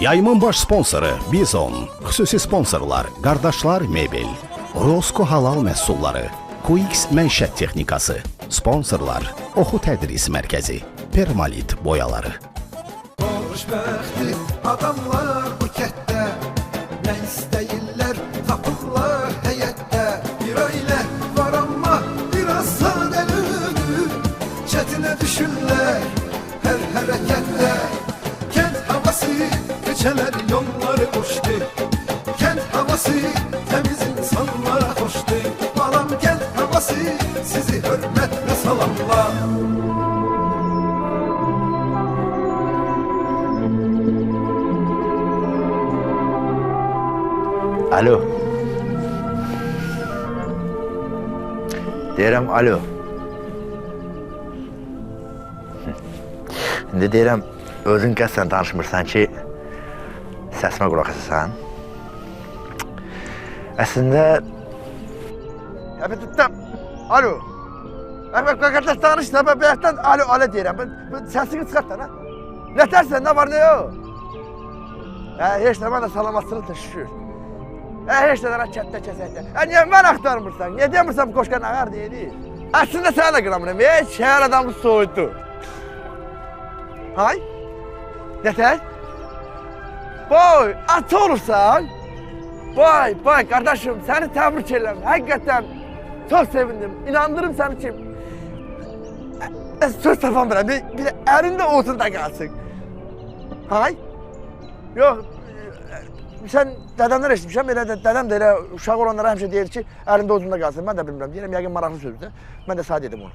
Yayımın baş sponsoru Bizon, xüsusi sponsorlar Qardaşlar Mebel, Rosko Halal Məhsulları, QX Mənşət Texnikası, sponsorlar Oxu Tədris Mərkəzi, Permalit Boyaları. Xoşbəxtdir adamlar bu kətdə, nə istəyirlər tapırlar həyətdə. Bir ailə var amma biraz sadəlövdür, çətinə düşürlər hər hərəkətdə. Kənd havası, keçələr yolları boşdur, kənd havası təmiz insanlara xoşdur. Balam kənd havası sizi hörmətlə salamlar. Alo. Deyirəm, alo. İndi deyirəm, özün qəsdən danışmırsan ki, səsimə qulaq asasan. Əslində... Alo. Qardaş danışsan, mən bayaqdan alo deyirəm. Səsini çıxart da, nə tərsən, nə var, nə yox? Heç nə, mən də salamatsını şükür. Heç nədən kətdə kəsəkdə. Niyə mən axtarmırsan? Niyə demirsən bu qoşqan ağar deyilir? Əslində sənə də qıramıram, şəhər adamı soyudu. Hay? Nətər? Boy, at olursan. Boy, qardaşım, səni təbrik edirəm. Həqiqətən çox sevindim. İnandırım səni ki, söz tapamıram, bir də əlində otunda qalsın. Hay? Yox. Sən dədəmdən eşitmişəm, dədəm də elə uşaq olanlara həmişə deyir ki, əlində odunda qalsın. Mən də bilmirəm, deyirəm, yəqin maraqlı sözdür. Mən də sağ dedim onu.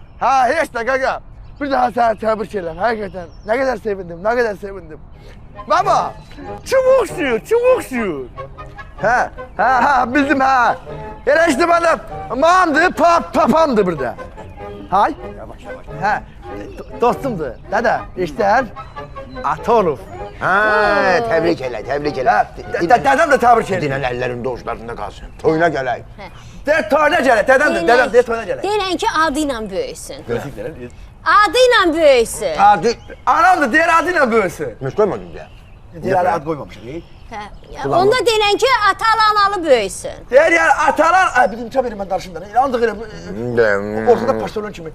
Heç də qaqa, bir daha səni təbrik edirəm, həqiqətən. Nə qədər sevindim, nə qədər sevindim. Baba, çubuq suyur. Bildim, Elə işte məndə mamdır, papamdır burada. Hay? Yavaş. Dostumdur, dədə, işlər Atonov. Təbrik elə. Dədəm də təbrik edir. Dinən əllərin doğuşlarında qalsın. Toyuna gələk. Toyuna gələk, dədəm də toyuna gələk. Deyirən ki, adı ilə böyüsün. Gözlüklərə. Adı ilə böyüsün. Anam da deyir adı ilə böyüsün. Müş qoymadın deyə. Deyir ad qoymamışıq. Onda deyirən ki, atalı analı böyüsün. Deyir yəni atalar... Bizim çap edim mən darışım da. Ancaq elə ortada paştolon kimi.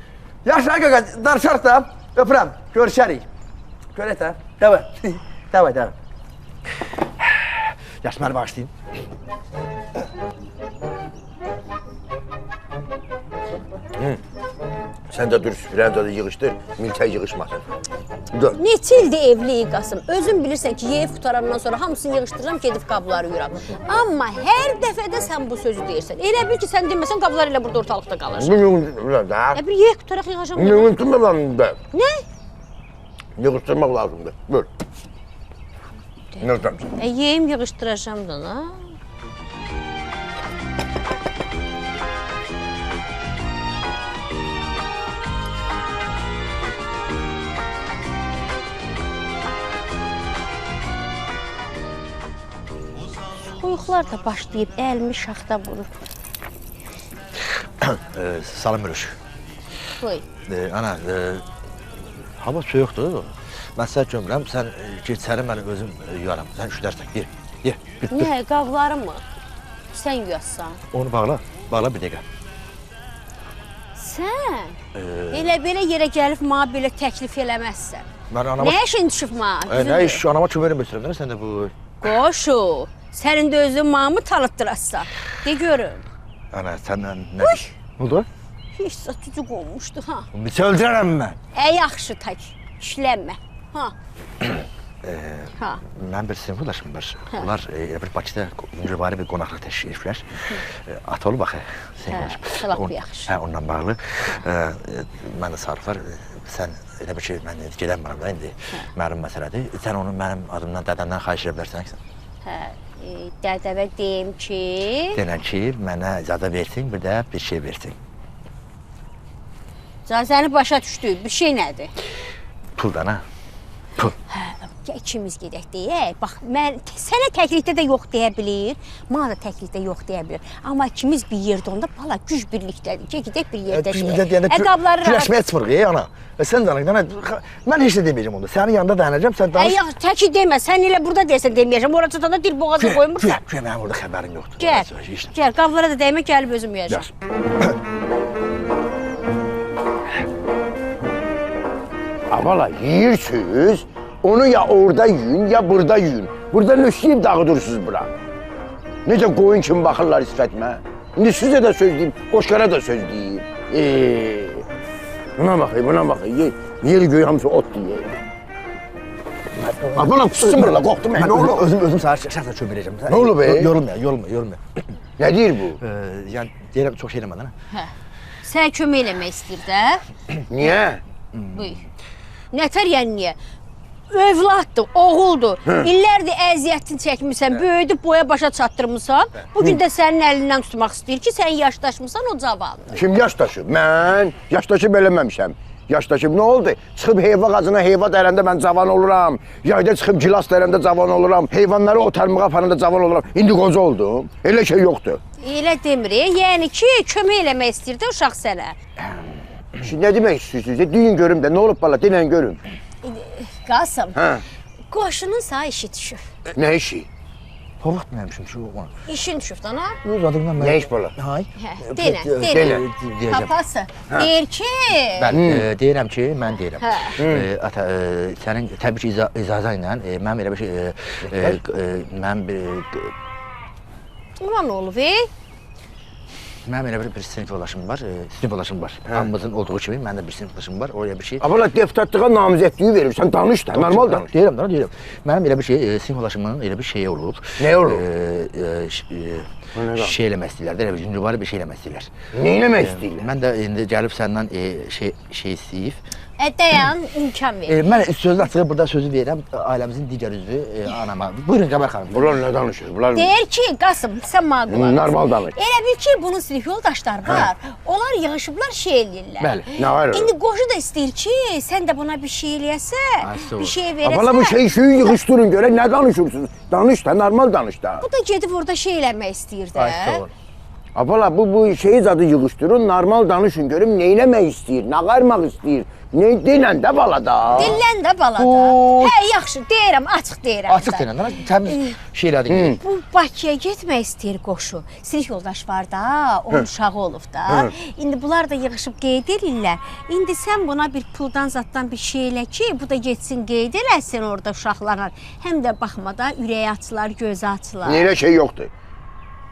Yaşa qaqa, darışarıq da. Öpürəm, görüşərik. Görək də. Davay. Yaş məni bağışlayın. Sən də dur, süpürəni də yığışdır, milçək yığışmasın. Dur. Neçə ildir evliyik Qasım. Özün bilirsən ki, yeyib qutarandan sonra hamısını yığışdırıram, gedib qabları yuyuram. Amma hər dəfədə sən bu sözü deyirsən. Elə bil ki, sən deməsən qablar elə burada ortalıqda qalır. Bir yeyib qutaraq yığacam. Mümkün da. Nə? Yığışdırmaq lazımdır. Buyur. Yeyim yığışdıracam da, ha? Soyuqlar da başlayıb, əlimi şaxta vurur. Salam Mürüş. Qoy. Ana, hava soyuqdur. Mən sənə gömürəm, sən geçəri məni özüm yuyaram. Sən üşüdərsən, yer. Niyə, qabları mı? Sən yuyassan. Onu bağla bir dəqiqə. Sən? Elə belə yerə gəlib mənə belə təklif eləməzsən. Nə işin düşüb mənə? Nə iş, anama kömürüm götürəm, sən də bu... Qoşu, sənin də özün mənə talıtdırassan. De görüm. Ana, səndən nə iş? Ne oldu? Heç satıcı qonmuşdu, ha? Bizi öldürərəm mən. Yaxşı, tak, işlənmə. Mən bir sinifdaşım var. Onlar bir Bakıda mücəbari bir qonaqlıq təşkil etmişlər. Atolu bax, sinifdaşım. Lap yaxşı. Onunla bağlı. Mən də Sarıflar, sən elə bir ki, mən gedəmirəm da indi. Mənim məsələdir. Sən onu mənim adımdan, dədəmdən xahiş edə bilərsən ki? Dədəvə deyim ki... Denən ki, mənə icazə versin, bir də bir şey versin. Icazəni başa düşdük, bir şey nədir? Puldan, ha? Pul. Gəl ikimiz gedək deyək. Bax, mən sənə təklikdə də yox deyə bilir, mənə də təklikdə yox deyə bilir. Amma ikimiz bir yerdə onda bala güc birlikdədir ki, gedək bir yerdə şeyək. Qabları güləşməyə çıxmırıq, ana. Sən danış, mən heç nə deməyəcəm onda. Sənin yanında dayanacam, sən danış. Yox, təki demə, sən elə burada deyəsən deməyəcəm. Ora çatanda dil boğazı qoymursan. Güya, mənim orada xəbərim yoxdur. Gəl, qablara da dəymə, gəlib özüm yeyəcəm. Abala yiyirsiniz, onu ya orada yiyin, ya burada yiyin. Burada nöşləyib dağıdırsınız bura. Necə qoyun kimi baxırlar sifətimə. İndi sizə də söz deyim, qoşqara da söz deyim. Buna baxın, yer göy hamısı ot deyir. Abala kususun burada, qorxdum mən, nə olur? Özüm sənə şəxsən çömürəcəm. Nə olur be? Yorulma. Nə deyir bu? Yəni, deyirəm, çox şey eləmədən, Hə, sən kömək eləmək istəyir də. Niyə? Buyur. Nətər yəni niyə? Övladdır, oğuldur. İllərdir əziyyətini çəkmirsən, böyüdüb boya başa çatdırmısan. Bugün də sənin əlindən tutmaq istəyir ki, sən yaşdaşmısan, o cavandır. Kim yaşdaşıb? Mən yaşdaşıb eləməmişəm. Yaşdaşıb nə oldu? Çıxıb heyva qazına heyva dərəndə mən cavan oluram. Yayda çıxıb gilas dərəndə cavan oluram. Heyvanları otarmağa aparanda cavan oluram. İndi qoca oldum. Elə şey yoxdur. Elə demirik, yəni ki, kömək eləmək istəyir də uşaq sənə. Şimdi nə demək istəyirsiniz? Deyin görüm də, nə olub bala, denən görüm. Qasım, Hə, qoşunun sağ işi düşüb. nə işi? Torluq deməmişim ki, oğlan. İşin düşüb dana. Öz adımdan mən... Nə iş bala? Hay. Hə, denə. Deyəcəm. Papası, deyir ki... Mən deyirəm ki, mən deyirəm. Hə. Ata, sənin təbii ki, icazə ilə mənim elə bir şey, mənim bir... Buna nə olub, Mənim elə bir sinif yoldaşım var, Hamımızın olduğu kimi mənim də bir sinif yoldaşım var, oraya bir şey... Abala deputatlığa namizədliyi verirsən, danış da, normal danış. Deyirəm. Mənim elə bir şey, sinif yoldaşımın elə bir şeyi olub. Nə olub? Şey eləmək istəyirlər, elə bir cündübarı bir şey eləmək istəyirlər. Nə eləmək istəyirlər? Mən də indi gəlib səndən şey istəyib. Dayan, imkan ver. Mən sözü açığı burada sözü verirəm ailəmizin digər üzvü anama. Buyurun Qəbər xanım. Bunlar nə danışır? Bunlar Deyir ki, Qasım, sən mənə qulaq as. normal danış. Elə bil ki, bunun sinif yoldaşları var. Onlar yığışıblar şey eləyirlər. Bəli. Nə var? İndi qoşu da istəyir ki, sən də buna bir şey eləyəsən, bir şey verəsən. Abala bu şeyi yığışdırın görək, nə danışırsınız? Danış da, normal danış da. Bu da gedib orada şey eləmək istəyir də. Abala bu şeyi zadı yığışdırın, normal danışın görüm, nə eləmək istəyir, nə qarmaq istəyir. Ne denən də balada. Dinlən də balada. Hə, yaxşı, deyirəm, açıq deyirəm. Açıq deyirəm, təmiz şey elədik. Bu Bakıya getmək istəyir qoşu. Sinif yoldaş var da, onun uşağı olub da. İndi bunlar da yığışıb qeyd edirlər. İndi sən buna bir puldan zatdan bir şey elə ki, bu da getsin qeyd eləsin orada uşaqlarla. Həm də baxmada ürəyi açılar, gözü açılar. Elə şey yoxdur.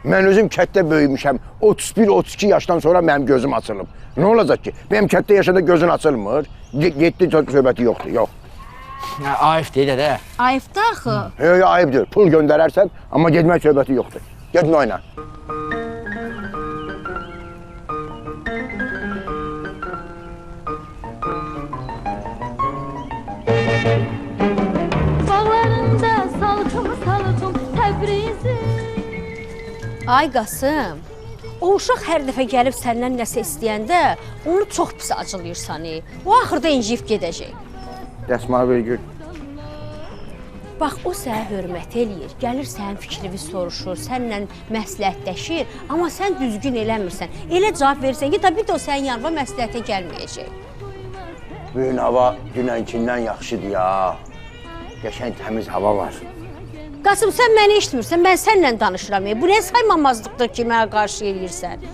Mən özüm kətdə böyümüşəm. 31-32 yaşdan sonra mənim gözüm açılıb. Nə olacaq ki? Mənim kətdə yaşada gözün açılmır. Getdi söhbəti yoxdur, yox. Ayıf deyil də. Ayıbdır axı. Yox, ayıbdır. Pul göndərərsən, amma getmək söhbəti yoxdur. Gedin oyna. Bağlarında salkım Təbrizim. Ay Qasım, o uşaq hər dəfə gəlib səndən nəsə istəyəndə onu çox pis acılayırsan. O axırda inciyib gedəcək. Dəsmalı bir gül. Bax, o sənə hörmət eləyir, gəlir sənin fikrini soruşur, səninlə məsləhətləşir, amma sən düzgün eləmirsən. Elə cavab verirsən ki, tabii də o sənin yanına məsləhətə gəlməyəcək. Bugün hava dünənkindən yaxşıdır ya. Qəşəng təmiz hava var. Qasım, sən məni eşitmirsən, mən səninlə danışıram. Bu nə saymamazlıqdır ki, mənə qarşı eləyirsən?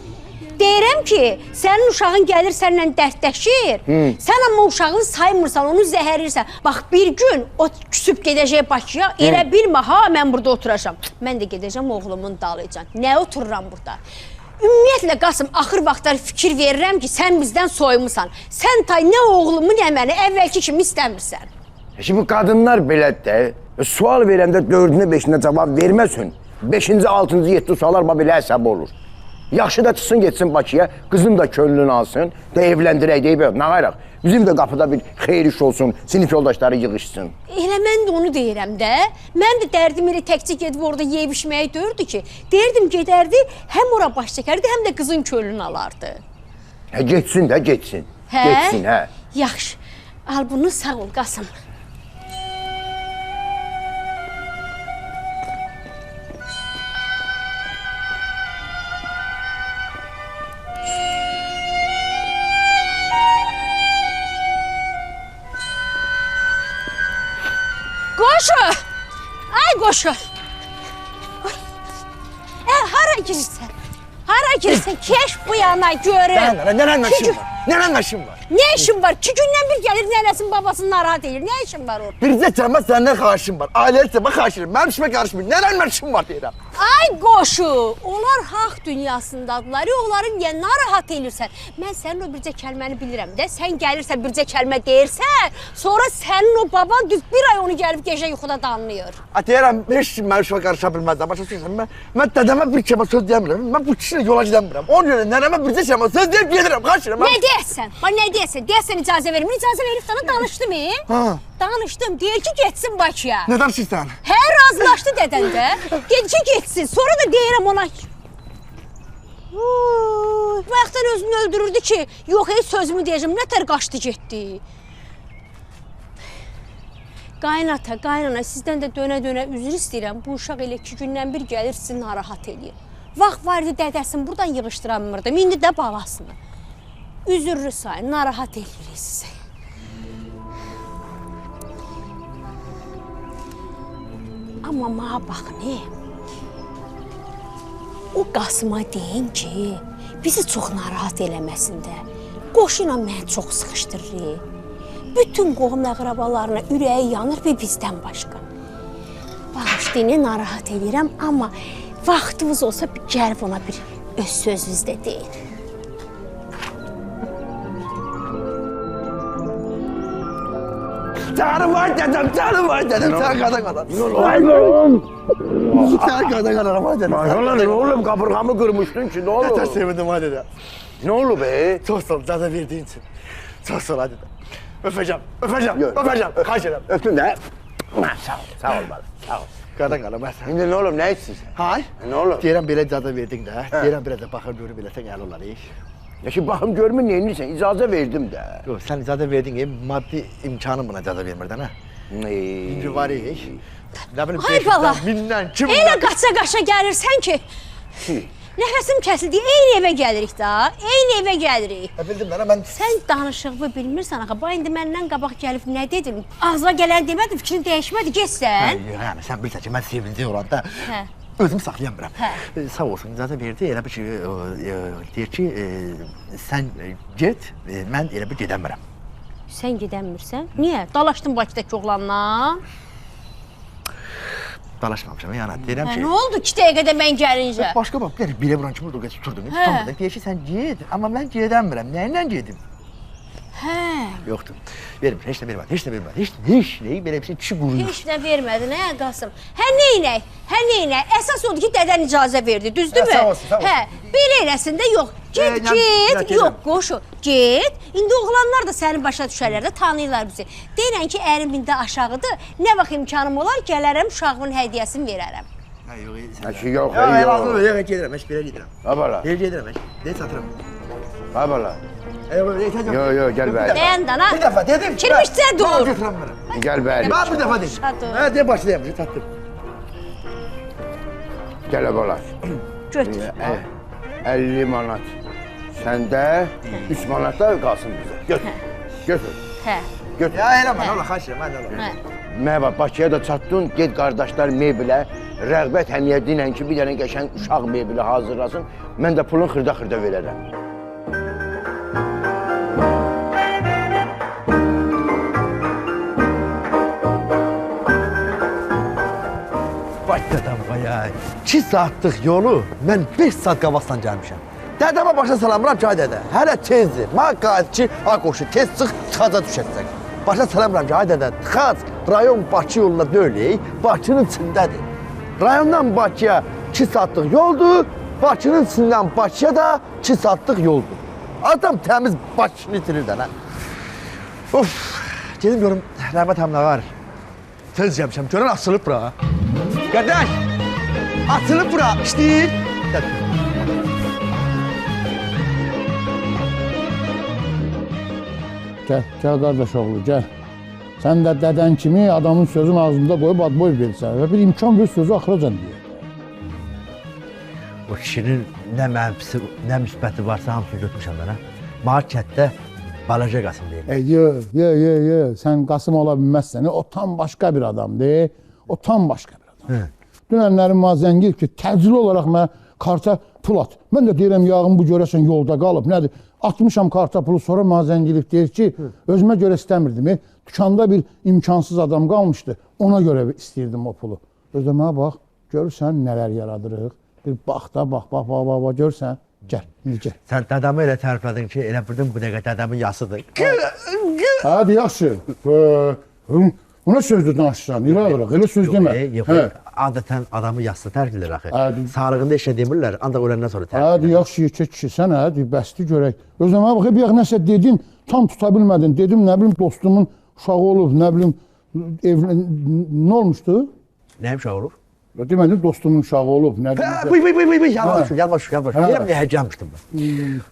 Deyirəm ki, sənin uşağın gəlir səninlə dərdləşir, sən amma uşağını saymırsan, onu zəhərirsən. Bax, bir gün o küsüb gedəcək Bakıya, elə bilmə, ha, mən burada oturacam. Mən də gedəcəm oğlumun dalıcan. Nə otururam burada? Ümumiyyətlə, Qasım, axır vaxtlar fikir verirəm ki, sən bizdən soyumusan. Sən tay nə oğlumu, nə məni əvvəlki kimi istəmirsən. Şimdi bu qadınlar belədir də. Sual verəndə 4-ünə 5-ünə cavab verməsin. 5-ci, 6-cı, 7-ci suallar belə hesab olur. Yaxşı da çıxsın, getsin Bakıya, qızım da könlünü alsın, da evləndirək deyib, nə qayraq. Bizim də qapıda bir xeyir iş olsun, sinif yoldaşları yığışsın. Elə mən də onu deyirəm də. Mən də dərdim elə təkcə gedib orada yeyib içməyi dördü ki, deyirdim gedərdi, həm ora baş çəkərdi, həm də qızın könlünü alardı. Hə, getsin də, getsin. Hə? Getsin, hə. Yaxşı, al bunu, sağ ol, Qasım. qoşu. Hara girsən? Hara girsən? Keş bu yana görün. Nənən işim var. Nənən işim var. Ne işin var? 2 gündən bir gəlir nənəsinin babasını narahat edir. Ne işin var orada? Bircə cəmə səndən xahişim var. Ailəyə cəmə xahişim. Mənim işimə qarışmayın. Nənən işim var deyirəm. Ay qoşu, onlar haqq dünyasındadılar. Onların niyə narahat elirsən? Mən sənin o bircə kəlməni bilirəm də. Sən gəlirsən bircə kəlmə deyirsən, sonra sənin o baban düz bir ay onu gəlib gecə yuxuda danlayır. Deyirəm, heç kim mənim işimə qarışa bilməz. Başa düşürsən? Mən dədəmə bir kəlmə söz deyəmirəm. Mən bu kişilə yola gedəmirəm. Ona görə nənəmə bircə kəlmə söz deyib gedirəm. Xahişim. Ne deyəsən? Bax nə deyəsən? Deyəsən icazə verim. İcazə verib sana danışdım. Ha. Danışdım. Deyir ki, getsin Bakıya. Nə danışırsan? Hə, razılaşdı dədən də. Dedi ki, getsin. Sonra da deyirəm ona. Bayaqdan özünü öldürürdü ki, yox, heç sözümü deyəcəm. Nətər qaçdı getdi. Qaynata, qaynana, sizdən də dönə-dönə üzr istəyirəm. Bu uşaq elə 2 gündən bir gəlir, sizi narahat eləyir. Vaxt var idi dədəsini buradan yığışdıramırdım. İndi də balasını. Üzürlü sayın, narahat eləyirik sizi. Amma mənə baxın, o Qasıma deyin ki, bizi çox narahat eləməsin də. Qoşu ilə məni çox sıxışdırır. Bütün qohum əqrabalarına ürəyi yanır və bizdən başqa. Bağışlayın, narahat edirəm, amma vaxtımız olsa gəlib ona bir öz sözünüzdə deyin. Canım var dedem, canım var dedem. Sen kadar. Oğlum! Sen kadar var dedem. Maşallah ne oğlum kaburgamı kırmıştın ki ne Ne oldu? sevindim ha dedem. Ne oldu be? Çok sağ ol, zaten verdiğin için. Çok sağ ol ha dedem. Öpeceğim, Yok. öpeceğim. Kaç edem. Öptün de. Sağ ol bana, sağ ol. Kadar ben sen. Şimdi ne oğlum ne etsin sen? Hay. Ne oğlum? Deyirəm belə icazə verdin də. Deyirəm biraz da baxır görüb elə sən gəl olar. Ya şimdi bakım görmün neyini sen icazə verdim de. Yox, sən icazə verdin, maddi imkanın buna icazə vermirdən ha. İndi var nə bilim, Ay bala, mindən, kim elə qaça-qaça gəlirsən ki, nəfəsim kəsildi, eyni evə gəlirik da, eyni evə gəlirik. Bildim mən. Sən danışığımı bilmirsən axı, bax indi məndən qabaq gəlib nə dedin? Ağzına gələn demədim, fikrin dəyişmədi, getsən. Yəni, sən bilirsən ki, mən sevinci olanda Hə. özümü saxlayamıram. Hə. Sağ olsun, icazə verdi, elə bir ki, deyir ki, sən get, mən elə bir gedəmirəm. Sən gedəmirsən? Niyə? Dalaşdın Bakıdakı oğlanla? Dalaşmamışam, yəni deyirəm Hə, ki... nə oldu 2 dəqiqədə mən gəlincə? Başqa bax, bir bilə vuran kimi orada tuturdum. Hə. Deyir ki, sən get, amma mən gedəmirəm. Nəyinlə gedim? Hə. Yoxdur. Vermir, heç nə vermədi, heç nə vermədi. Heç nə, belə bir şey kişi quruyur. Heç nə vermədin, hə Qasım? Hə neynək? Hə neynək? Əsas odur ki, dədən icazə verdi, düzdürmü? Sağ olsun, sağ olsun. Hə, bir eləsin də yox. Get, yəni, yox, qoşu, get. İndi oğlanlar da sənin başa düşərlər də, tanıyırlar bizi. Deyirən ki, ərim indi aşağıdır, nə vaxt imkanım olar, gələrəm, uşağımın hədiyyəsini verərəm. Hə, yox, Ha ki yok, yox, yok. yox, gedirəm, heç birə gedirəm. Ha bala, Heç gedirəm, heç satıram. ha bala. Yox, Yok gel bari. Deyən dana. Bir dəfə dedim. Kirmişcə dur. Götürəm mənə. Gel bari. Ben bir defa dedim. Hadi. Ha, de başlayayım, tattım. Gel bala. Götür. 50 manat. Sende 3 manat da kalsın bize. Götür. Götür. Hə. Götür. Ya eləmə, ola, xahiş edirəm, mən ola. Hə. Merhaba, Bakıya da çatdın, get qardaşlar mebilə, rəğbət həmiyyət dinən ki, bir dənə qəşəng uşaq mebili hazırlasın, mən də pulun xırda-xırda verərəm. Bax dədəm, ya. 2 saatlıq yolu mən 5 saat qabaqdan gəlmişəm. Dədəmə başa salamıram ki, ay dədə, hələ tezdir. Mən qayıt ki, ay qoşu, tez çıx, tıxaca düşəcək. Başa salamıram ki, ay dədə, tıxac rayon Bakı yoluna deyil, Bakının içindədir. Rayondan Bakıya 2 saatlıq yoldur, Bakının içindən Bakıya da 2 saatlıq yoldur. Adam təmiz Bakını itirir də, nə? Of, gedim görüm, Rəhmət əmlə var. Tez gəlmişəm, görən asılıb bura. Qardaş, açılıb bura, işləyir. Gəl qardaş oğlu, gəl. Sən də dədən kimi adamın sözün ağzında qoyub adboy verirsən və bir imkan ver sözü axıracan deyir. O kişinin nə mənfisi, nə müsbəti varsa hamısını götürmüşəm mənə. Marketdə balaca Qasım deyirlər. Sən Qasım ola bilməzsən. O tam başqa bir adamdır. O tam başqa bir adam. Dünənlərin mənə zəng edib ki, təcili olaraq mənə karta pul at. Mən də deyirəm, yağım bu görəsən yolda qalıb, nədir? Atmışam karta pulu, sonra mənə zəng edib deyir ki, özümə görə istəmirdim. Dükanda bir imkansız adam qalmışdı, ona görə istəyirdim o pulu. Özümə bax, görürsən nələr yaradırıq. Bir bax da, bax, görürsən, gəl, indi gəl. Sən dədəmi elə təriflədin ki, elə bildim bu dəqiqə dədəmin yasıdır. Hadi, yaxşı. Buna sözdür danışsan, İraq, elə söz demə. Yox, adətən adamı yassı tərk edir axı. Sağlığında işə demirlər, ancaq öləndən sonra tərk edir. Hadi, yaxşı, yekə kişi, sən hadi, bəsli görək. Özümə bax, bir yax nəsə dedin, tam tuta bilmədin. Dedim, nə bilim, dostumun uşağı olub, nə bilim, nə olmuşdu? Nəyim uşağı olub? Demədim, dostumun uşağı olub, nə bilim. Yalvaş. Deyirəm, niyə həcəmişdim ben.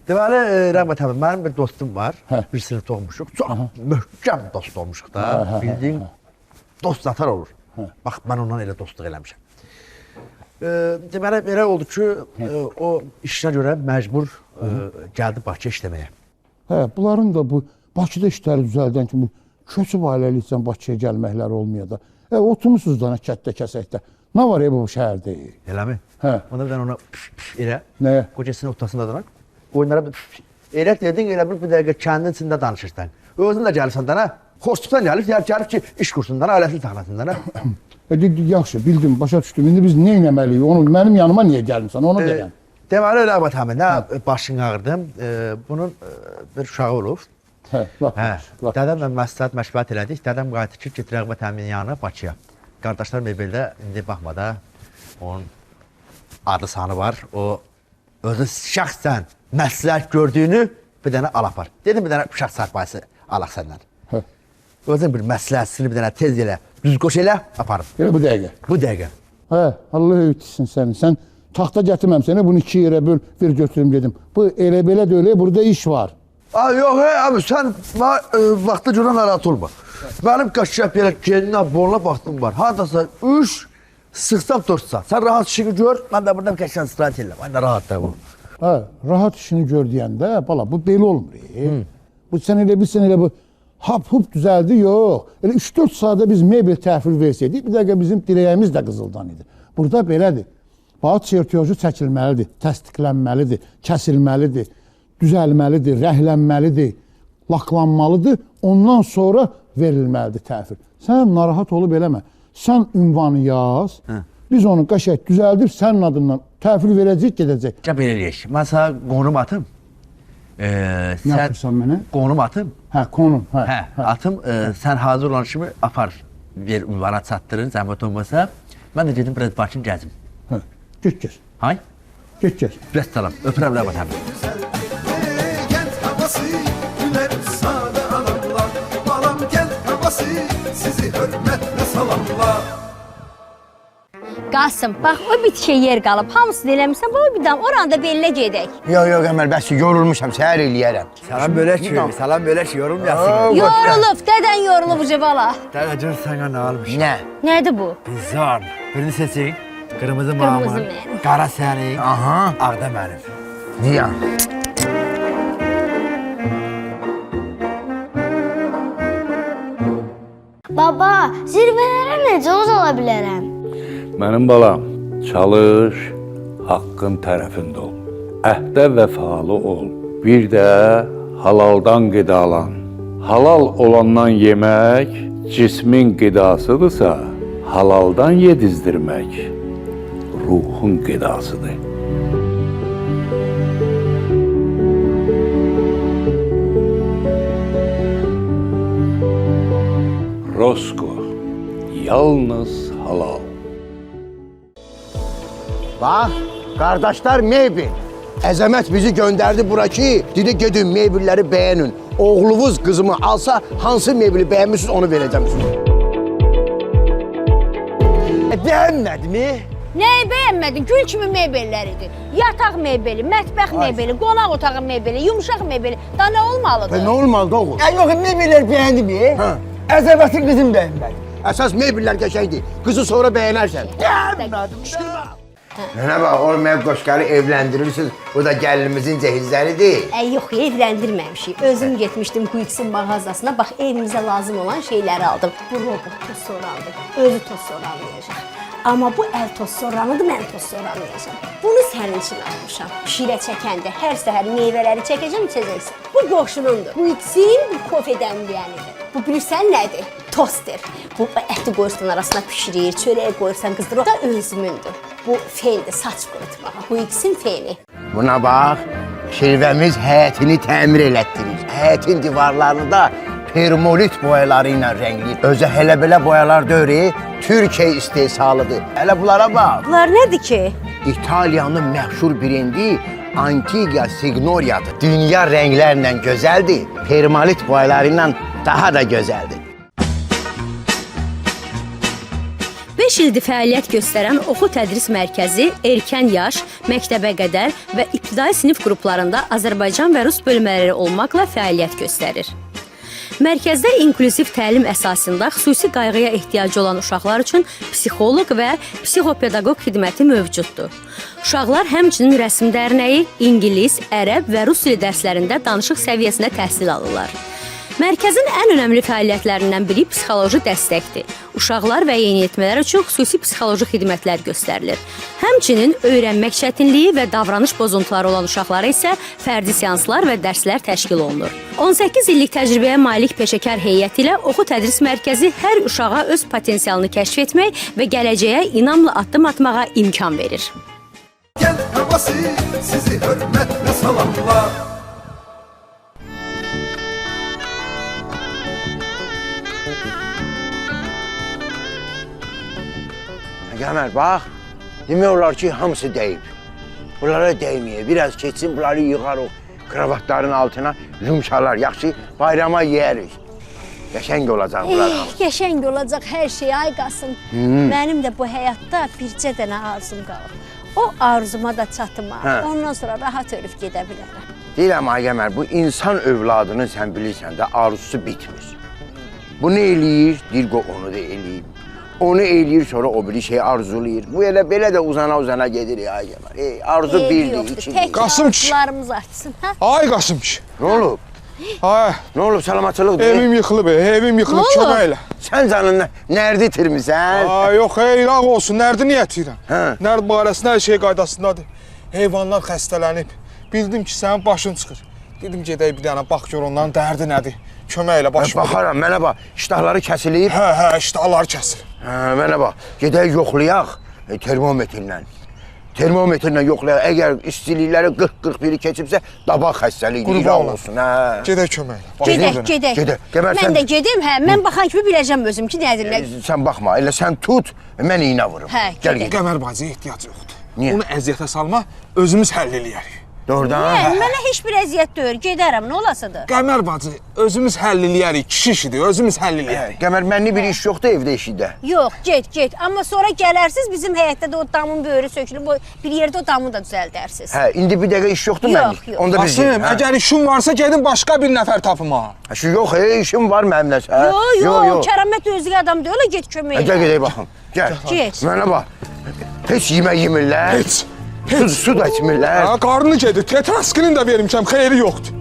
Deməli, Rəğbət əmi, mənim bir dostum var, bir sinifdə olmuşuq. Çox möhkəm dost olmuşuq da, bildiğin dost zatar olur. Bax, mən ondan elə dostluq eləmişəm. Deməli, elə oldu ki, o işinə görə məcbur gəldi Bakıya işləməyə. Bunların da bu Bakıda işləri düzəldən ki, bu köçüb ailəliksən Bakıya gəlməkləri olmuyor da. Oturmuşsunuz da kətdə kəsəkdə. Nə var bu şəhərdə? Eləmi? Onda bir dənə ona elə, Nəyə? qocasının ortasında danak, oyunlara elə dedin, elə bir dəqiqə kəndin içində danışırsan. Özün də gəlirsən dana, xoşluqdan gəlib ki, iş kursundan, ailəsini saxlasın dana. Yaxşı, bildim, başa düşdüm. İndi biz nə eləməliyik? Onu mənim yanıma niyə gəlmirsən? Onu deyəm. Deməli, Rəğbət əmi, nə başını ağırdım, bunun bir uşağı olub. Dədəmlə məsləhət məşvət elədik, dədəm qayıtı ki, get Rəğbət əminin yanına Bakıya. Qardaşlar Mebeldə indi baxma da, onun adı sanı var, o özü şəxsən məsləhət gördüyünü bir dənə al apar. Dedim, bir dənə uşaq sərbayısı alaq səndən. Özün bir məsləhətini bir dənə tez elə, düz qoş elə, aparım. Elə bu dəqiqə. Bu dəqiqə. Allah öyütüsün səni. Sən taxta gətirməm səni, bunu 2 yerə böl, bir götürüm dedim. Bu elə belə də öyle, burada iş var. Yox, abi, sən vaxtı görə narahat olma. Mənim qaşıya belə gelinə, boluna vaxtım var. Haradasa 3, sıxsam 4 saat. Sən rahat işini gör, mən də burada bir qəşən istirahət edirəm. Mən də rahat da bu. Rahat işini gör deyəndə, bala, bu belə olmur. Bu sən elə bilsən elə bu hap-hup düzəldi, yox. Elə 3-4 saatda biz mebel təhvil versəydik, bir dəqiqə bizim dirəyimiz də qızıldan idi. Burada belədir. Bax, çertyoju çəkilməlidir, təsdiqlənməlidir, kəsilməlidir, düzəlməlidir, rəhlənməlidir, laklanmalıdır. Ondan sonra verilməlidir təhvil. Sən narahat olub eləmə. Sən ünvanı yaz, biz onu qəşək düzəldib sənin adından təhvil verəcək, gedəcək. Gəl belə eləyək. Mən sənə qonum atım. Nə yapırsan mənə? Qonum atım. Konum. Atım, sən hazır olan kimi apar, ver ünvana çatdırın, zəhmət olmasa. Mən də gedim, biraz Bakını gəzim. Get gəz. Hay? Get gəz. Biraz salam, öpürəm Rəğbət əmi. Kent havası güler sade adamlar. Balam kent havası sizi hürmetle salamlar. Qasım, bax o bitişə yer qalıb, hamısını eləmirsən, bu bir dam, oranı da belinə gedək. Yox, Əməl, bəs yorulmuşam, səhər eləyərəm. Salam böləş, yorulmayasın. Yorulub, dədən yorulub uca bala. Dədəcən sənə nə almışım? Nə? Nədir bu? Bizar. Birini seçin. Qırmızı mamın, mənim. qara sənin, ağda mənim. Niyə? Baba, zirvələrə necə uzala bilərəm? Mənim balam, çalış, haqqın tərəfində ol. Əhdə vəfalı ol. Bir də halaldan qidalan. Halal olandan yemək cismin qidasıdırsa, halaldan yedizdirmək ruhun qidasıdır. Rosko, yalnız halal. Bax, qardaşlar Mebel. Əzəmət bizi göndərdi bura ki, dedi gedin mebelləri bəyənin. Oğlunuz qızımı alsa, hansı mebeli bəyənmişsiniz onu verəcəm sizə. Bəyənmədi mi? Nəyi bəyənmədin? Gül kimi mebelləridir. Yataq mebeli, mətbəx mebeli, qonaq otağı mebeli, yumuşaq mebeli. Da nə olmalıdır? Nə olmalıdır oğul? Yox, mebellər bəyəndi mi? Əzəmətin qızım bəyənmədi. Əsas mebellər qəşəngdir. Qızı sonra bəyənərsən. Nənə bax, o qoşqarı evləndirirsiniz. Bu da gəlinimizin cehizləridir. Yox, evləndirməmişik. Özüm getmişdim Quix'in mağazasına. Bax, evimizə lazım olan şeyləri aldım. Bu robot toz sonra aldım. Özü toz sonra almayacaq. Amma bu əl toz soranıdır, mən toz soramayacam. Bunu sənin üçün almışam. Şirə çəkəndə hər səhər meyvələri çəkəcəm, içəcəksən. Bu qoşunundur. Bu iksin, bu kofe dəmləyənidir. Bu bilirsən nədir? Toster. Bu əti qoyursan arasına pişirir, çörəyə qoyursan qızdır. O da özümündür. Bu fendir, saç qurutmağa. Bu iksin feni. Buna bax, şirvəmiz həyətini təmir elətdirir. Həyətin divarlarını da permolit boyaları ilə rəngləyir. Özü hələ belə boyalar dövrü Türkiyə istehsalıdır. Hələ bunlara bax. Bunlar nədir ki? İtaliyanın məşhur brendi Antigua Signoria'dır. Dünya rənglərlə gözəldir, permolit boyaları ilə daha da gözəldir. 5 ildir fəaliyyət göstərən Oxu Tədris Mərkəzi erkən yaş, məktəbə qədər və ibtidai sinif qruplarında Azərbaycan və Rus bölmələri olmaqla fəaliyyət göstərir. Mərkəzdə inklüziv təlim əsasında xüsusi qayğıya ehtiyacı olan uşaqlar üçün psixoloq və psixopedaqoq xidməti mövcuddur. Uşaqlar həmçinin rəsm dərnəyi, ingilis, ərəb və rus dili dərslərində danışıq səviyyəsində təhsil alırlar. Mərkəzin ən önəmli fəaliyyətlərindən biri psixoloji dəstəkdir. Uşaqlar və yeniyetmələr üçün xüsusi psixoloji xidmətlər göstərilir. Həmçinin öyrənmək çətinliyi və davranış pozuntuları olan uşaqlara isə fərdi seanslar və dərslər təşkil olunur. 18 illik təcrübəyə malik peşəkar heyəti ilə Oxu Tədris Mərkəzi hər uşağa öz potensialını kəşf etmək və gələcəyə inamla addım atmağa imkan verir. Gəl havası sizi hörmətlə salamlar. Qəmər, bax, demək olar ki, hamısı deyib. Bunlara dəyməyək, biraz keçsin, bunları yığar o kravatların altına, yumşalar, yaxşı, bayrama yeyərik. Qəşəng olacaq bunlar hamısı. Qəşəng olacaq hər şey, ay Qasım. Mənim də bu həyatda bircə dənə arzum qalır. O arzuma da çatmaq, ondan sonra rahat ölüb gedə bilərəm. Deyirəm, ay Qəmər, bu insan övladının sən bilirsən də arzusu bitmir. Bunu eləyir, Dirqo onu da eləyir. Onu eləyir, sonra o biri şey arzulayır. Bu elə belə də uzana gedir ya Qəmər. Arzu birdir, içidir. Qasım arzularımız artsın, hə? Ay Qasım kişi. Nə olub? Ay. Nə olub, salamatçılıqdır? Evim yıxılıb, evim yıxılıb, köməklə. Sən canın nərdi itirmirsən? Ay, yox, yağ olsun, nərdi niyə itirəm? Nərd barəsində hər şey qaydasındadır. Heyvanlar xəstələnib. Bildim ki, sənin başın çıxır. Dedim, gedək bir dənə, bax gör onların dərdi nədir? Köməklə başım. Baxaram, mənə bax, iştahları kəsilib. Hə, iştahları kəsilir. Mənə bax, gedək yoxlayaq termometrlə. Termometrlə yoxlayaq. Əgər istilikləri 40-41-i keçibsə, dabaq xəstəliyi İran olsun. Gedək köməklə. Gedək. Mən də gedim, hə. Mən baxan kimi biləcəm özüm ki, nədir, nə? Sən baxma, elə sən tut, mən iynə vurum. Hə, gedək. Qəmər bacıya ehtiyac yoxdur. Niyə? Onu əziyyətə salma, özümüz həll eləyərik. Doğrudan? Mənə heç bir əziyyət deyil, gedərəm, nə olasıdır? Qəmər bacı, özümüz həll eləyərik, kişi işidir, özümüz həll eləyərik. Qəmər, mənli bir iş yoxdur evdə işidə. Yox, get. Amma sonra gələrsiz, bizim həyətdə də o damın böyrü sökülüb, bir yerdə o damı da düzəldərsiniz. Hə, indi bir dəqiqə iş yoxdur mənlik. Yox. Qasım, əgər işin varsa, gedin başqa bir nəfər tapıma. Yox, işim var mənim nəsə. Yox, Kəramət özlük adam deyil, get kömək elə. Gedək baxım, gəl. Get. Mənə bax, heç yemək yemirlər. Heç. Su da içmirlər. Qarnı gedir, tetraskinin də vermişəm, xeyri yoxdur.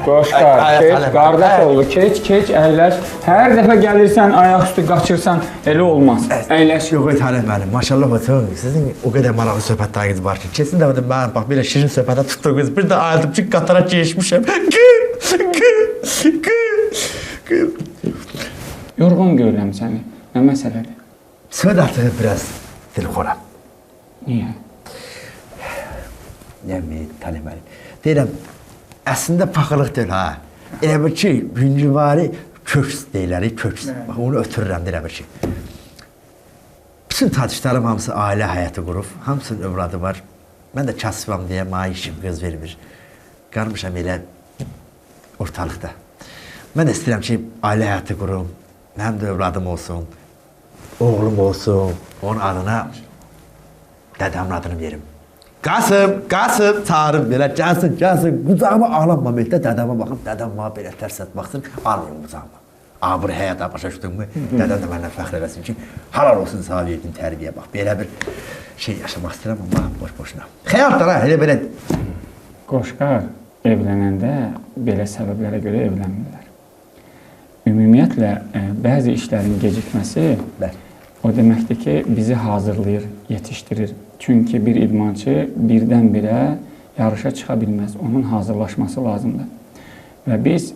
Qoşqar, keç, qardaş oğlu, keç, əyləş. Hər dəfə gəlirsən, ayaq üstü qaçırsan, elə olmaz. Əyləş. Yox, Talib müəllim, maşallah var. Sizin o qədər maraqlı söhbətləriniz var ki, keçin dəfədə mən bax belə şirin söhbətə tutduğunuz bir də ayıldım ki, qatara keçmişəm. Yorğun görürəm səni. Nə məsələdir? Söz artıq biraz dilxoram. Niyə? Yəni, Talib müəllim. Deyirəm, əslində paxılıq deyil, ha. Elə bir ki, güncüvari köks deyirlər, köks. Bax, onu ötürürəm, deyirəm bir ki. Bütün tanışlarım hamısı ailə həyatı qurub, hamısının övladı var. Mən də kasıbam deyə mənə işim qız vermir. Qalmışam elə ortalıqda. Mən də istəyirəm ki, ailə həyatı qurum, mənim də övladım olsun, oğlum olsun, onun adına dədəmin adını verim. Qasım, çağırım belə, gəlsin, qucağıma ağlam momentdə dədəmə baxım, dədəm mənə belə tərsət baxsın, almayım qucağıma. Abur həyata başa düşdünmü? Dədəm də məndən fəxr eləsin ki, halal olsun sağ verdiyin tərbiyə bax. Belə bir şey yaşamaq istəyirəm, amma boş-boşuna. Xəyaldır ha, elə belə. Qoşqar, evlənəndə belə səbəblərə görə evlənmirlər. Ümumiyyətlə, bəzi işlərin gecikməsi o deməkdir ki, bizi hazırlayır, yetişdirir. Çünki bir idmançı birdən-birə yarışa çıxa bilməz, onun hazırlaşması lazımdır. Və biz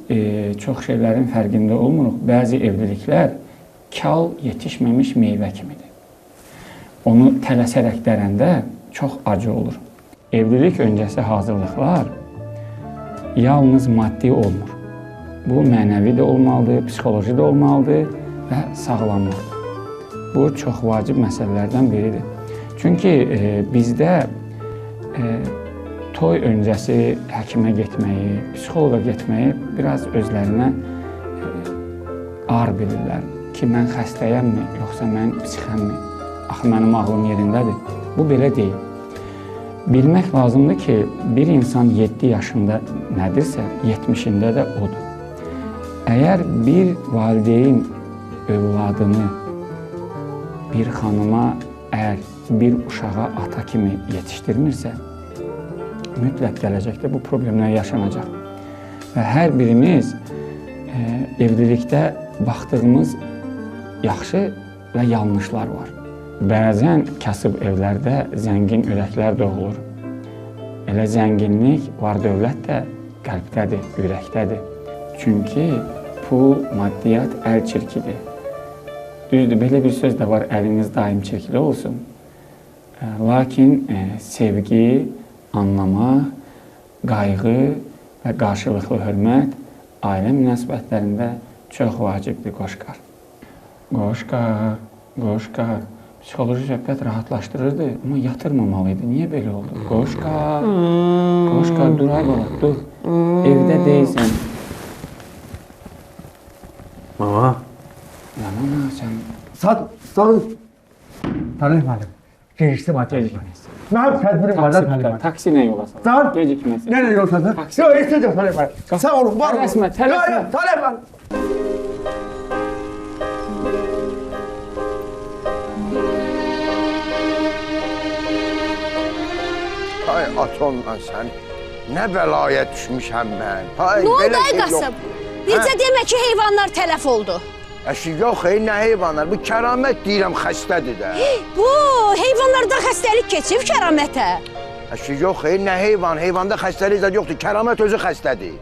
çox şeylərin fərqində olmuruq. Bəzi evliliklər kal yetişməmiş meyvə kimidir. Onu tələsərək dərəndə çox acı olur. Evlilik öncəsi hazırlıqlar yalnız maddi olmur. Bu mənəvi də olmalıdır, psixoloji də olmalıdır və sağlamlıqdır. Bu çox vacib məsələlərdən biridir. Çünki bizdə toy öncəsi həkimə getməyi, psixoloqa getməyi biraz özlərinə ağır bilirlər ki, mən xəstəyəmmi, yoxsa mən psixəmmi, axı mənim ağlım yerindədir. Bu belə deyil. Bilmək lazımdır ki, bir insan 7 yaşında nədirsə, 70-də də odur. Əgər bir valideyn övladını bir xanıma ər, bir uşağa ata kimi yetişdirmirsə, mütləq gələcəkdə bu problemlər yaşanacaq. Və hər birimiz evlilikdə baxdığımız yaxşı və yanlışlar var. Bəzən kasıb evlərdə zəngin ürəklər doğulur. Elə zənginlik, var-dövlət də qəlbdədir, ürəkdədir. Çünki pul, maddiyyat əl çirkidir. Düzdür, belə bir söz də var, əliniz daim çirkli olsun. Lakin sevgi, anlamaq, qayğı və qarşılıqlı hörmət ailə münasibətlərində çox vacibdir, Qoşqar. Qoşqar, Qoşqar. Psixoloji söhbət rahatlaşdırırdı, amma yatırmamalıydı. Niyə belə oldu? Qoşqar, Qoşqar, dur ay bala, dur. Evdə deyilsən. Mama. Ya mama, sən... Sağ ol. Tanrı efendim. Gecikti mi? Gecikməsin. Mənim tədbirim var da Tanrı efendim. Taksi ilə yola sal. Sağ ol. Gecikməsin. Nereye yol satın? Yok, isteyeceğim Tanrı efendim. Sağ olun, var olun. Tələsmə, tələsmə. Tanrı efendim. Ay atonla sən, nə bəlaya düşmüşəm mən. Nə oldu ay Qasım? Bircə demək ki, heyvanlar tələf oldu. Əşi, yox, nə heyvanlar, bu kəramət deyirəm, xəstədir də. Bu, heyvanlarda xəstəlik keçib kəramətə. Əşi, yox, nə heyvan, heyvanda xəstəlik zəd yoxdur, kəramət özü xəstədir.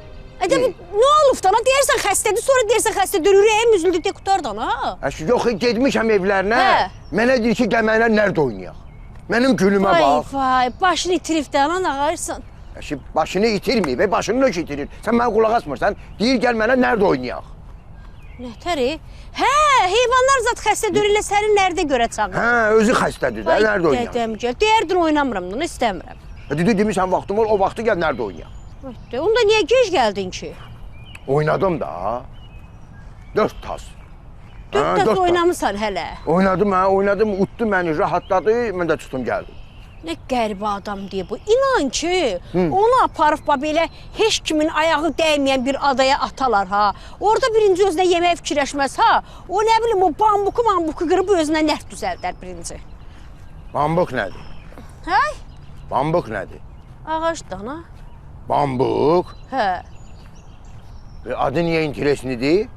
Nə olub da, deyərsən xəstədir, sonra deyərsən xəstədir, ürəyim üzüldü deyə qutardan, ha? Əşi, yox, gedmişəm evlərinə, mənə deyir ki, gəl mənə nərd oynayaq. Mənim gülümə bax. Vay, başını itirib də, anan ağarsan. Əşi, başını itirməyib, başını nöş itirir. Sən mənə qulaq asmırsan, deyir gəl mənə nərd oynayaq. Nətəri? Hə, heyvanlar zat xəstədir, elə səni nərdə görə çağır. Hə, özü xəstədir də, nərd oynayaq. Dədəm gəl, deyərdin oynamıram, bunu istəmirəm. Demişəm vaxtım var, o vaxtı gəl nərd oynayaq. Onda niyə gec gəldin ki? Oynadım da. 4 tas. 4 tas oynamısan hələ. Oynadım, utdu məni, rahatladı, mən də tutdum gəldim. Nə qəribə adam deyə bu. İnan ki, onu aparıb belə heç kimin ayağı dəyməyən bir adaya atalar, ha. Orada birinci özünə yemək fikirləşməz, ha. O nə bilim, o bambuku qırıb özünə nərd düzəldər birinci. Bambuk nədir? Hə? Bambuk nədir? Ağacdan, ha. Bambuk? Hə. Adı niyə intereslidir?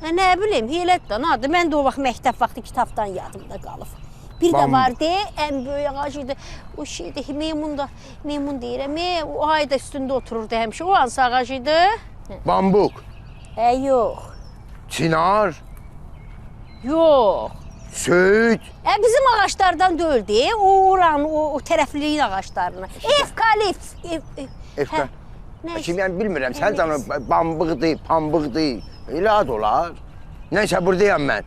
Nə bilim, Heylətdən adı. Mən də o vaxt məktəb vaxtı kitabdan yadımda qalıb. Bir də vardı, ən böyük ağac idi. O şeydə, meymun deyirəm, o ayda üstündə otururdu həmişə. O hansı ağac idi? Bambuk. Yox. Çinar. Yox. Söyüd. Bizim ağaçlardan deyildi, o oranın, o tərəfliyin ağaçlarını. Evkalipt. Kim, yəni bilmirəm, sən canım bambıqdır, pambıqdır. Elə ad olar. Nəysə, buradayam mən.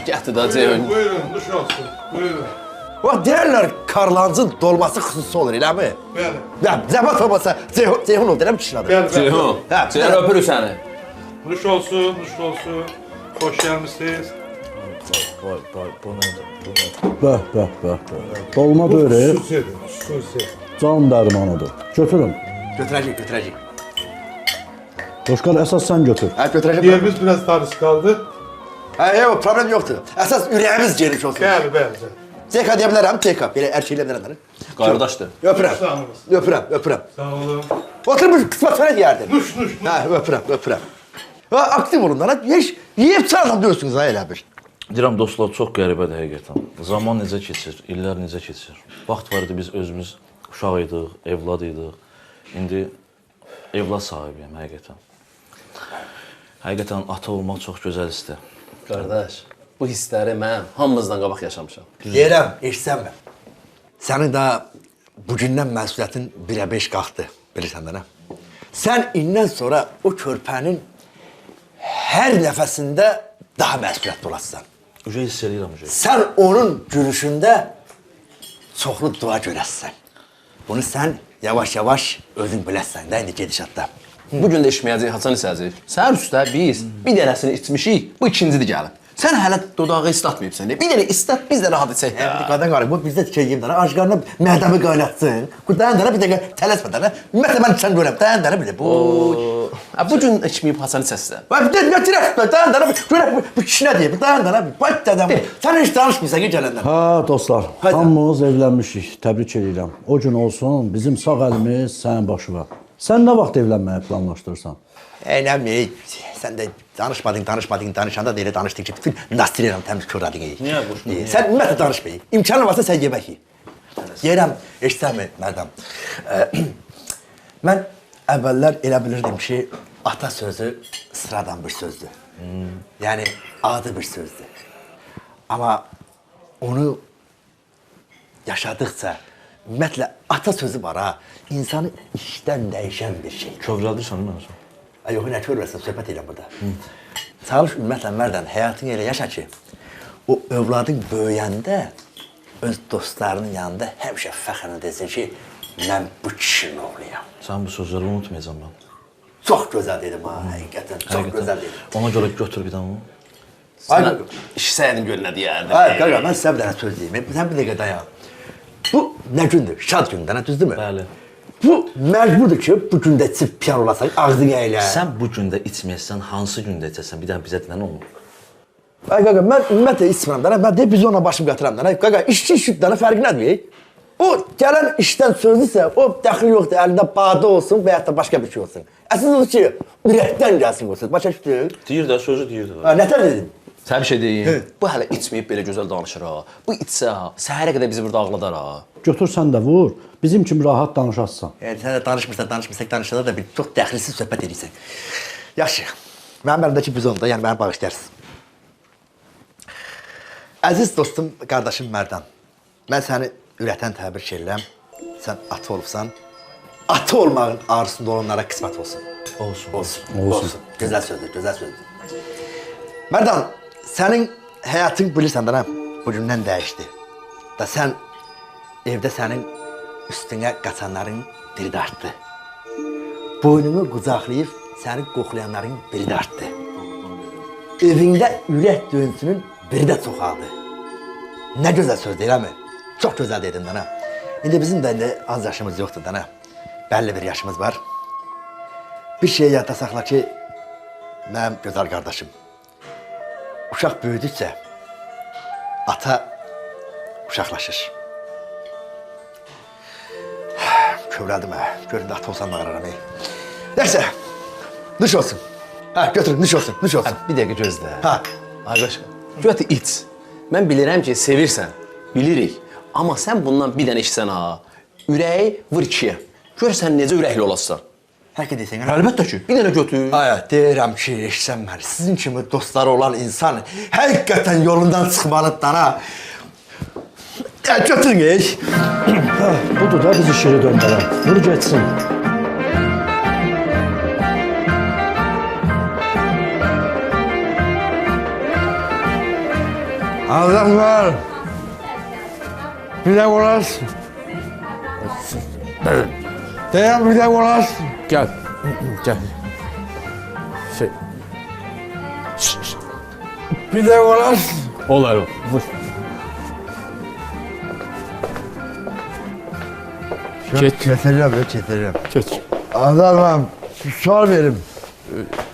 Gətir də Ceyhun. Buyurun, duş olsun. Buyurun. Bax, deyərlər karlancın dolması xüsusi olur, eləmi? Bəli. Zəbat olmasa Ceyhun oldu, eləmi kişilədir? Bəli. Ceyhun, Ceyhun öpürük səni. Duş olsun, duş olsun. Xoş gəlmişsiniz. Bəh. Dolma börək. Xüsusidir. can dərmanıdır. Götürün. Götürəcək. Qoşqar, əsas sən götür. Götürəcək. Yerimiz biraz tarız qaldı. Yox, problem yoxdur. Əsas ürəyimiz geniş olsun. Bəli. TK deyə bilərəm, TK. Belə ərkəyə bilərəm. Qardaşdır. Öpürəm. Sağ olun. Otur bu qısmat sənə deyərdim. Nuş. Öpürəm. Aktiv olun lan. Yeyib çarxam döyürsünüz ha elə bir. Deyirəm dostlar, çox qəribədir həqiqətən. Zaman necə keçir, illər necə keçir. Vaxt var idi biz özümüz uşaq idik, evlad idik. İndi evlad sahibiyəm həqiqətən. Həqiqətən ata olmaq çox gözəl hissdir. Qardaş, bu hissləri mən hamımızdan qabaq yaşamışam. Deyirəm, eşitsənmə. Sənin də bugündən məsuliyyətin 1-ə 5 qalxdı, bilirsən də nə? Sən indən sonra o körpənin hər nəfəsində daha məsuliyyətli olasın. Uca hiss edirəm. Sən onun gülüşündə çoxlu dua görəsən. Bunu sən yavaş-yavaş özün biləsən də indi gedişatda. Bugün də içməyəcək, Hasan içəcək. Səhər üstə biz bir dənəsini içmişik, bu ikincidir gəlib. Sən hələ dodağı islatmayıbsan. Bir dənə islat, biz də rahat içək. Qadan qarı, bu bizdə tikə yiyim dana, ac qarına mədəmi qaynatsın. Dayan dana, bir dəqiqə tələsmə dana. Ümumiyyətlə, mən içən görəm, dayan dana bir də. Bugün içməyib Hasan içəsən. Dayan dana, görək bu kişi nə deyib, dayan dana. Bax dədən, sən heç danışmıysan ki, gələndən. Dostlar, hamımız evlənmişik, təbrik edirəm. O gün olsun, bizim sağ əlimiz sənin başına. Sən nə vaxt evlənməyə planlaşdırırsan? Əyləmi, sən də danışanda da elə danışdın ki, bütün nastir edirəm, təmiz körədin eyi. Niyə boşuna? Sən ümumiyyətlə danışmayın. İmkanın varsa sən yemək yi. Yerəm, eşitsənmi, mərdəm. Mən əvvəllər elə bilirdim ki, ata sözü sıradan bir sözdür. Yəni, adi bir sözdür. Amma onu yaşadıqca, ümumiyyətlə, ata sözü var ha, insanı işdən dəyişən bir şey. Kövrəldirsən mən sonra. Yox, nə körürəsən, söhbət edirəm burada. Çalış ümumiyyətlə, mərdən, həyatını elə yaşa ki, o övladın böyüyəndə öz dostlarının yanında həmişə fəxrlə desin ki, mən bu kişinin oğluyam. Sən bu sözləri unutmayacam mən. Çox gözəl dedim ha, həqiqətən, çox gözəl dedim. Ona görə götür bir dənə. Sənə işsəydin gör nə deyərdim. Hayır, qaqa, mən sizə bir dənə söz deyim. Sən bir dəqiqə dayan. Bu nə gündür? Şad gündür, düzdürmü? Bəli. Bu məcburdur ki, bu gündə içib piyan olasan, ağzını əylə. Sən bu gündə içməyəsən, hansı gündə içəsən? Bir dənə bizə dinən olmur. Ay qaqa, mən ümumiyyətlə içmirəm da, mən deyib biz ona başım qatıram da. Qaqa, işçi işitlərin fərqi nədir? O gələn işdən sözlüsə, o dəxli yoxdur, əlində badə olsun və ya da başqa bir şey olsun. Əsas odur ki, ürəkdən gəlsin o söz. Başa düşdün? Deyir də, sözü deyir də. Nətər dedim? Sən bir şey deyim. Bu hələ içməyib belə gözəl danışır ha. Bu içsə ha, səhərə qədər bizi burada ağladar ha. Götür sən də vur, bizim kimi rahat danışasan. Sən də danışmırsan da bir çox dəxilsiz söhbət edirsən. Yaxşı, mənim əlimdəki bizonda, yəni məni bağışlayarsın. Əziz dostum, qardaşım Mərdan, mən səni ürəkdən təbrik edirəm. Sən ata olubsan, ata olmağın arzusunda olanlara qismət olsun. Olsun. Gözəl sözdür. Mərdan, sənin həyatın bilirsən də nə? Bugündən dəyişdi. Da sən evdə sənin üstünə qaçanların biri də artdı. Boynunu qucaqlayıb səni qoxlayanların biri də artdı. Evində ürək döyüntünün biri də çoxaldı. Nə gözəl söz deyilmi? Çox gözəl dedim də nə? İndi bizim də az yaşımız yoxdur da nə? Bəlli bir yaşımız var. Bir şey yadda saxla ki, mənim gözəl qardaşım. Uşaq böyüdükcə ata uşaqlaşır. Kövrəldim hə, görün də ata olsan bağıraram ey. Nəysə, nuş olsun. Götürün, nuş olsun. Bir dəqiqə gözlə. Ay qaşqa, götür iç. Mən bilirəm ki, sevirsən, bilirik. Amma sən bundan bir dənə içsən ha, ürəyi vur ikiyə. Gör sən necə ürəkli olasın. Həqiqət deyirsən? Əlbəttə ki, bir dənə götür. Deyirəm ki, eşitsən məni, sizin kimi dostları olan insan həqiqətən yolundan çıxmalıdır da. Götürün ey. Budur da biz işini döndərəm. Vur geçsin. Allahlar, bir de olasın. Deyəm bir de olasın. Gel. Bir de olasın. Olar. Vur. Keçirəm, keçirəm. Keç. Adamım, sual verim.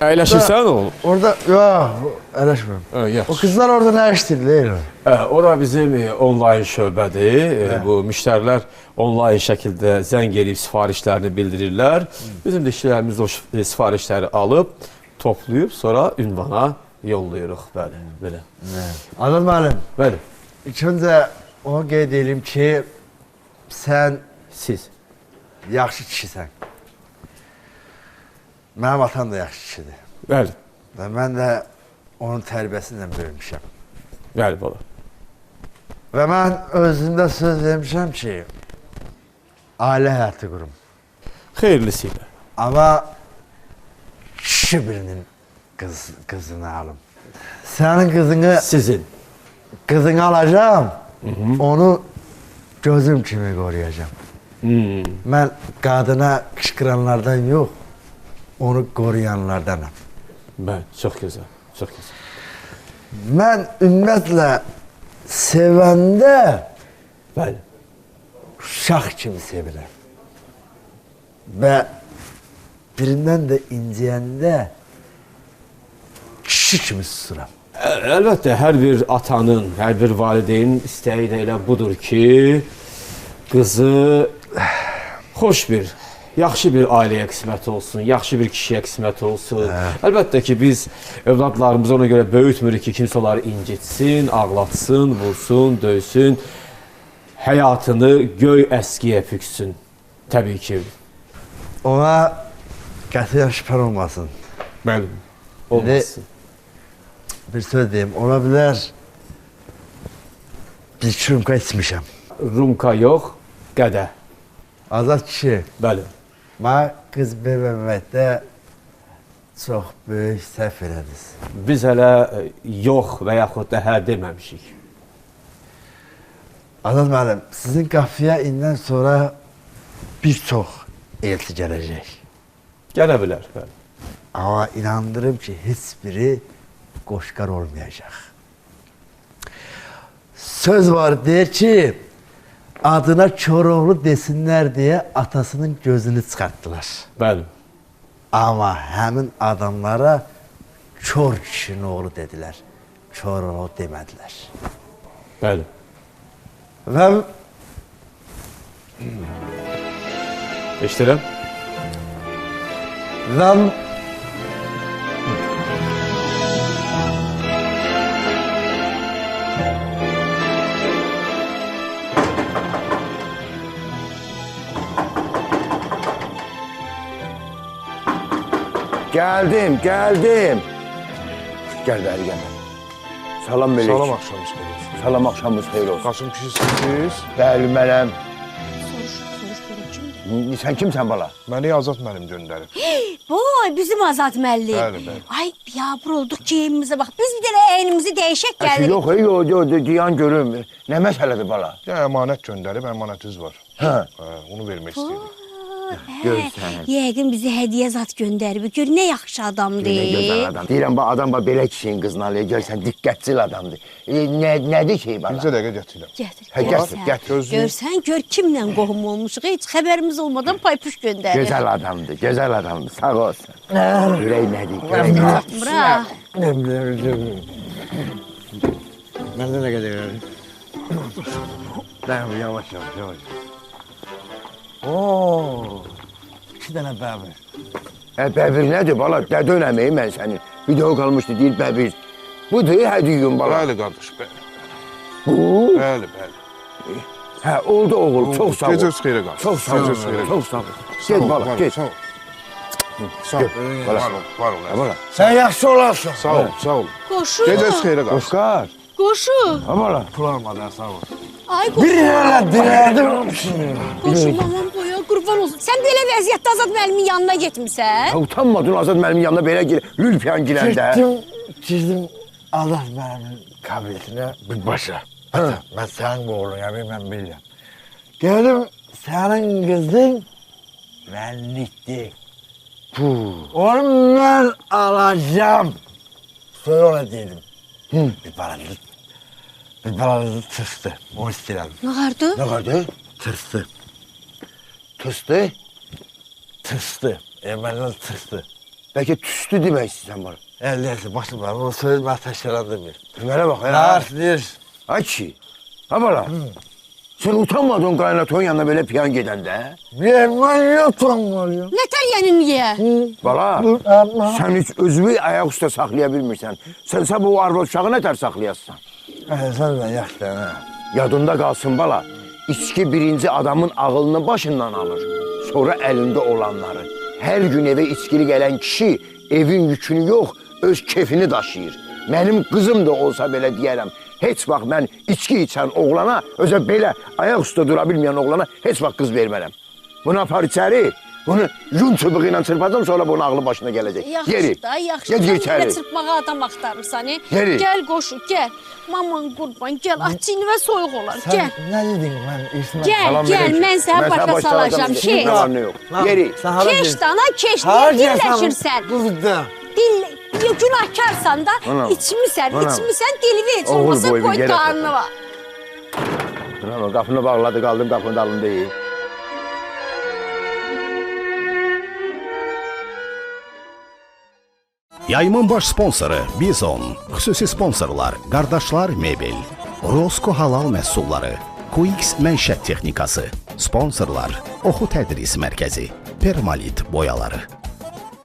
Əyləşirsən oğlum? Orada, yox, əyləşmirəm. Yaxşı. O qızlar orada nə işləyirlər? Ora bizim onlayn şöbədir. Bu müştərilər onlayn şəkildə zəng edib sifarişlərini bildirirlər. Bizim də işçilərimiz o sifarişləri alıb, toplayıb, sonra ünvana yollayırıq. Bəli, belə. Anıl müəllim. Bəli. İlk öncə onu qeyd edeyim ki, sən yaxşı kişisən. Mənim atam da yaxşı kişidir. Bəli. Və mən də onun tərbiyəsindən böyümüşəm. Bəli, bala. Və mən özümdə söz vermişəm ki, ailə həyatı qurum. Xeyirlisi ilə. Amma kişi birinin qızını alım. Sənin qızını... Sizin. Qızını alacağım, onu gözüm kimi qoruyacağım. Mən qadına qışqıranlardan yox, onu qoruyanlardanam. Bəli, çox gözəl, çox gözəl. Mən ümumiyyətlə sevəndə uşaq kimi sevirəm. Və birindən də inciyəndə kişi kimi susuram. Əlbəttə, hər bir atanın, hər bir valideynin istəyi də elə budur ki, qızı xoş bir, yaxşı bir ailəyə qismət olsun, yaxşı bir kişiyə qismət olsun. Əlbəttə ki, biz övladlarımızı ona görə böyütmürük ki, kimsə onları incitsin, ağlatsın, vursun, döysün, həyatını göy əskiyə püksün. Təbii ki. Ona qətiyyən şübhən olmasın. Bəli, olmasın. Bir söz deyim, ola bilər bir rumka içmişəm. Rumka yox, qədəh. Azad kişi. Bəli. Mənə qız verməməkdə çox böyük səhv elədiniz. Biz hələ yox və yaxud da hə deməmişik. Azad müəllim, sizin qapıya indən sonra bir çox elçi gələcək. Gələ bilər, bəli. Amma inandırım ki, heç biri qoşqar olmayacaq. Söz var, deyir ki, adına Koroğlu desinlər deyə atasının gözünü çıxartdılar. Bəli. Amma həmin adamlara Kor kişinin oğlu dedilər. Koroğlu demədilər. Bəli. Və... Eşdirəm. Və... Geldim. Gel beri gel. Salam melek. Salam axşamınız xeyir olsun. Salam axşamınız xeyir olsun. Qasım kişisiniz? Bəli, mənəm. Soruş, Sən kimsən bala? Məni Azad müəllim göndərib. Boy, bizim Azad müəllim. Bəli. Ay, biabır olduq geyimimizə bax. Biz bir dənə əynimizi dəyişək gəlirik. Yox, diyan görüm. Nə məsələdir bala? Ya əmanət göndərib, əmanətiniz var. Onu vermək istəyirdik. Yəqin bizi hədiyyə zat göndərib. Gör, nə yaxşı adamdır. Ne gözəl adam. Deyirəm, adam belə kişinin qızını alıyor. Görsən, diqqətçil adamdır. Nədir ki bala? Bircə dəqiqə gətirirəm. Gətir. Görsən, gör kimlə qohum olmuşuq. Heç xəbərimiz olmadan paypuş göndərir. Gözəl adamdır. Sağ olsun. Ürək nədir? Bırak. Məndə nə qədər verir? Dayan, yavaş. Oo, 2 dənə bəbir. Bəbir nədir bala? Dədə önəməyi mən sənin. Video qalmışdı, deyir bəbir. Budur, hədiyyum bala. Bəli, qardaş, bəli. Bu? Bəli. Hə, oldu oğul, çox sağ ol. Gecəz xeyrə qardaş. Çox sağ ol. Gel bala, gel. Sağ ol. Var ol. Sən yaxşı olarsan. Sağ ol. Qoşu. Gecəz xeyrə qardaş. Qoşqar. Qoşu. Ha bala. Pul almadan sağ ol. Ay qoşu. Bir yerlə dilərdim. Qoşu, mamam boya, qurban olsun. Sən belə vəziyyətdə Azad müəllimin yanına getmirsən? Utanmadın Azad müəllimin yanına belə gir. Lülpiyan giləndə. Girdim Azad müəllimin kabinetinə birbaşa. Mən sənin oğluna bilirəm. Geldim, sənin qızın mənlikdir. Onu mən alacağım. Sonra ona dedim. Bir balalığı tırstı. Onu istəyirəm. Nə qardı? Tırstı. Tüstü? Tüstü. Ermənilər tüstü. Bəlkə tüstü demək istəyirsən bana. Əliyəsi, başım var. O söz mən təşkilatdır. Mənə bax ya. Ders, deyir. Ay ki. Ha bala. Sen utanmadın kaynatığın yanına böyle piyan gedəndə? Mən niyə utanmalıyım? Nətər yəni niyə? Bala, sen hiç özünü ayak üstə saxlaya bilmirsən. Sən bu arvad uşağı nətər saxlayasın? Sən də yaxşı, hə. Yadında qalsın bala. İçki birinci adamın ağılını başından alır. Sonra əlində olanları. Hər gün evə içkili gələn kişi evin yükünü yox, öz kefini daşıyır. Mənim qızım da olsa belə deyərəm. Heç vaxt mən içki içən oğlana, özə belə ayak üstə dura bilməyən oğlana heç vaxt qız vermərəm. Bunu apar içəri, bunu yun çubuğu ilə çırpacam, sonra bunun ağlı başına gələcək. Yeri. Yaxşı da, yaxşı. Gel Sən içəri. belə çırpmağa adam axtarırsan, Yeri. Gəl qoşu, gəl. Maman qurban, gəl. Aç çiynivə soyuq olar, gəl. Nə dedin mən? Gəl, mən səni başa salacağım. Şey. Yeri. Keş dana, keş. Niyə dilləşirsən? Burada. Günahkarsan da, içmisən, dili heç olmasa koy qarnı var. Bravo, qapını bağladı, qaldım qapının dalında deyil. Yayımın baş sponsoru Bizon, xüsusi sponsorlar Qardaşlar Mebel, Rosko Halal Məhsulları, QX Mənşət Texnikası, sponsorlar Oxu Tədris Mərkəzi, Permalit Boyaları.